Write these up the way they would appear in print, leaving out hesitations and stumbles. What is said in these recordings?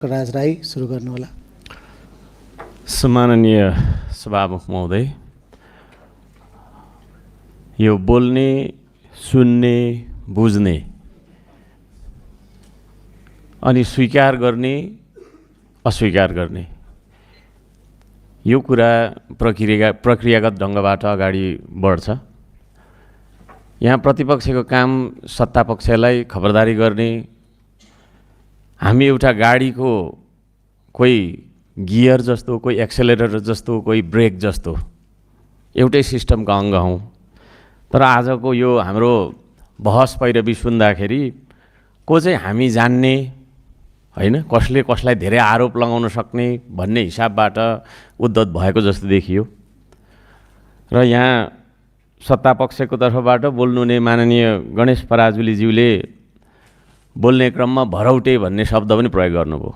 राज राई सुरु गर्नुहोला। सम्माननीय सभामुख महोदय, यो बोल्ने, सुन्ने, बुझ्ने अनि स्वीकार गर्ने, अस्वीकार गर्ने यो कुरा प्रक्रियागत ढङ्गबाट अगाडि बढ्छ। यहाँ प्रतिपक्षको काम सत्तापक्षलाई खबरदारी गर्ने, हामी एउटा गाडीको कोही गियर जस्तो, कोही एक्सेलरेटर जस्तो, कोही ब्रेक जस्तो एउटै सिस्टमका अङ्ग हौँ। तर आजको यो हाम्रो बहस पैरवी सुन्दाखेरि को चाहिँ हामी जान्ने होइन, कसले कसलाई धेरै आरोप लगाउन सक्ने भन्ने हिसाबबाट उद्धत भएको जस्तो देखियो। र यहाँ सत्तापक्षको तर्फबाट बोल्नुहुने माननीय गणेश पराजुलीज्यूले बोल्ने क्रममा भरौटे भन्ने शब्द पनि प्रयोग गर्नुभयो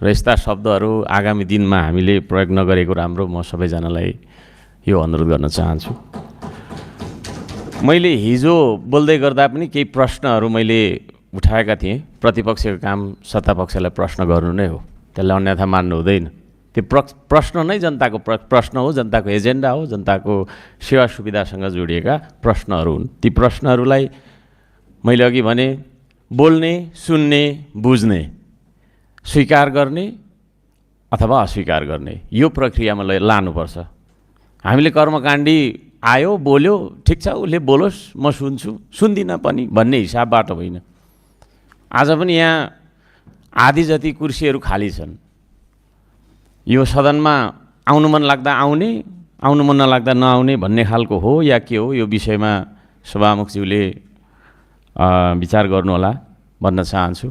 र यस्ता शब्दहरू आगामी दिनमा हामीले प्रयोग नगरेको राम्रो म सबैजनालाई यो अनुरोध गर्न चाहन्छु। मैले हिजो बोल्दै गर्दा पनि केही प्रश्नहरू मैले उठाएका थिएँ। प्रतिपक्षको काम सत्तापक्षलाई प्रश्न गर्नु नै हो, त्यसलाई अन्यथा मान्नु हुँदैन। त्यो प्रश्न नै जनताको प्रश्न हो, जनताको एजेन्डा हो, जनताको सेवा सुविधासँग जोडिएका प्रश्नहरू हुन्। ती प्रश्नहरूलाई मैले अघि भने बोल्ने, सुन्ने, बुझ्ने, स्वीकार गर्ने अथवा अस्वीकार गर्ने यो प्रक्रियामा लानुपर्छ। हामीले कर्मकाण्डी आयो बोल्यो, ठिक छ उसले बोलोस् म सुन्छु, सुन्दिनँ पनि भन्ने हिसाबबाट होइन। आज पनि यहाँ आधी जति कुर्सीहरू खाली छन्। यो सदनमा आउनु मन लाग्दा आउने, आउनु मन नलाग्दा नआउने भन्ने खालको हो या के हो, यो विषयमा सभामुखज्यूले विचार गर्नुहोला भन्न चाहन्छु।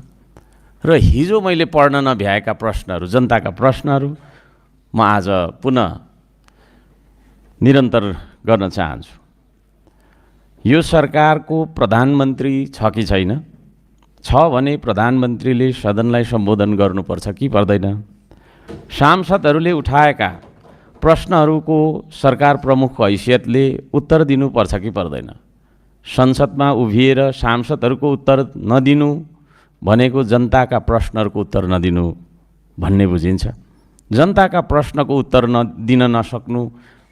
र हिजो मैले पढ्न नभ्याएका प्रश्नहरू, जनताका प्रश्नहरू म आज पुनः निरन्तर गर्न चाहन्छु। यो सरकारको प्रधानमन्त्री छ कि छैन? छ भने प्रधानमन्त्रीले सदनलाई सम्बोधन गर्नुपर्छ कि पर्दैन? सांसदहरूले उठाएका प्रश्नहरूको सरकार प्रमुखको हैसियतले उत्तर दिनुपर्छ कि पर्दैन? संसदमा उभिएर सांसदहरूको उत्तर नदिनु भनेको जनताका प्रश्नहरूको उत्तर नदिनु भन्ने बुझिन्छ। जनताका प्रश्नको उत्तर दिन नसक्नु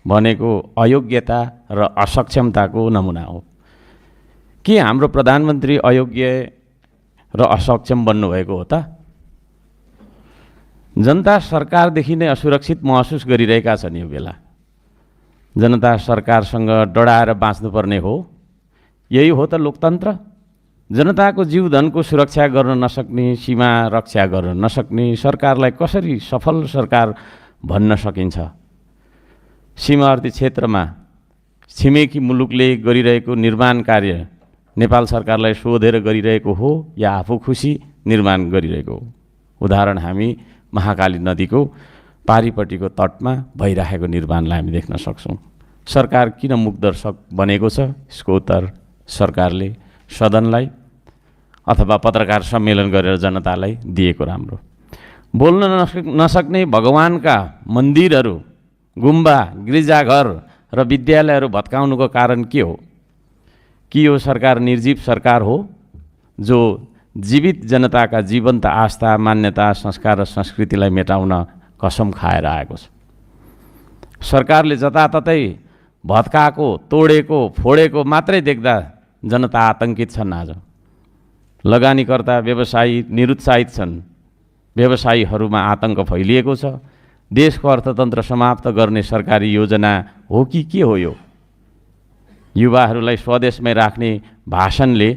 भनेको अयोग्यता र असक्षमताको नमुना हो। के हाम्रो प्रधानमन्त्री अयोग्य र असक्षम बन्नुभएको हो त? जनता सरकारदेखि नै असुरक्षित महसुस गरिरहेका छन्। यो बेला जनता सरकारसँग डराएर बाँच्नुपर्ने हो। यही हो त लोकतन्त्र। जनताको जीवधनको सुरक्षा गर्न नसक्ने, सीमा रक्षा गर्न नसक्ने सरकारलाई कसरी सफल सरकार भन्न सकिन्छ? सीमावर्ती क्षेत्रमा छिमेकी मुलुकले गरिरहेको निर्माण कार्य नेपाल सरकारलाई सोधेर गरिरहेको हो या आफू खुसी निर्माण गरिरहेको हो? उदाहरण हामी महाकाली नदीको पारिपट्टिको तटमा भइरहेको निर्माणलाई हामी देख्न सक्छौँ। सरकार किन मुखदर्शक बनेको छ? यसको उत्तर सरकारले सदनलाई अथवा पत्रकार सम्मेलन गरेर जनतालाई दिएको राम्रो। बोल्न नसक्ने भगवानका मन्दिरहरू, गुम्बा, गिर्जाघर र विद्यालयहरू भत्काउनुको कारण के हो? कि यो सरकार निर्जीव सरकार हो जो जीवित जनताका जीवन्त आस्था, मान्यता, संस्कार र संस्कृतिलाई मेटाउन कसम खाएर आएको छ? सरकारले जताततै भत्काएको, तोडेको, फोडेको मात्रै देख्दा जनता आतङ्कित छन्। आज लगानीकर्ता, व्यवसायी निरुत्साहित छन्। व्यवसायीहरूमा आतङ्क फैलिएको छ। देशको अर्थतन्त्र समाप्त गर्ने सरकारी योजना हो कि के हो यो? युवाहरूलाई स्वदेशमै राख्ने भाषणले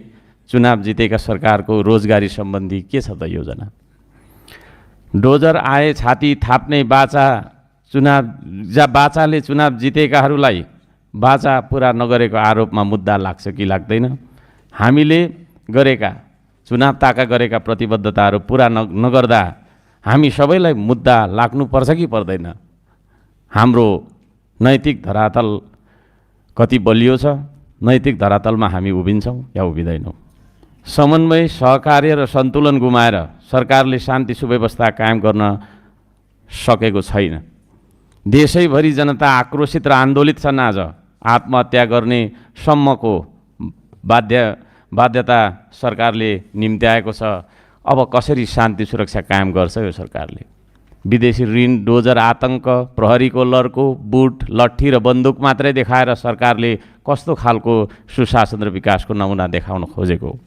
चुनाव जितेका सरकारको रोजगारी सम्बन्धी के छ त योजना? डोजर आए छाती थाप्ने बाचा, बाचाले चुनाव जितेकाहरूलाई बाचा पुरा नगरेको आरोपमा मुद्दा लाग्छ कि लाग्दैन? हामीले गरेका चुनाव ताका गरेका प्रतिबद्धताहरू पुरा नगर्दा हामी सबैलाई मुद्दा लाग्नुपर्छ कि पर्दैन? हाम्रो नैतिक धरातल कति बलियो छ? नैतिक धरातलमा हामी उभिन्छौँ या उभिँदैनौँ? समन्वय, सहकार्य र सन्तुलन गुमाएर सरकारले शान्ति सुव्यवस्था कायम गर्न सकेको छैन। देशैभरि जनता आक्रोशित र आन्दोलित छन्। आज आत्महत्या गर्ने सम्मको बाध्यता सरकारले निम्त्याएको छ। अब कसरी शान्ति सुरक्षा कायम गर्छ यो सरकारले? विदेशी ऋण, डोजर, आतङ्क, प्रहरीको लर्को, बुट, लट्ठी र बन्दुक मात्रै देखाएर सरकारले कस्तो खालको सुशासन र विकासको नमुना देखाउन खोजेको?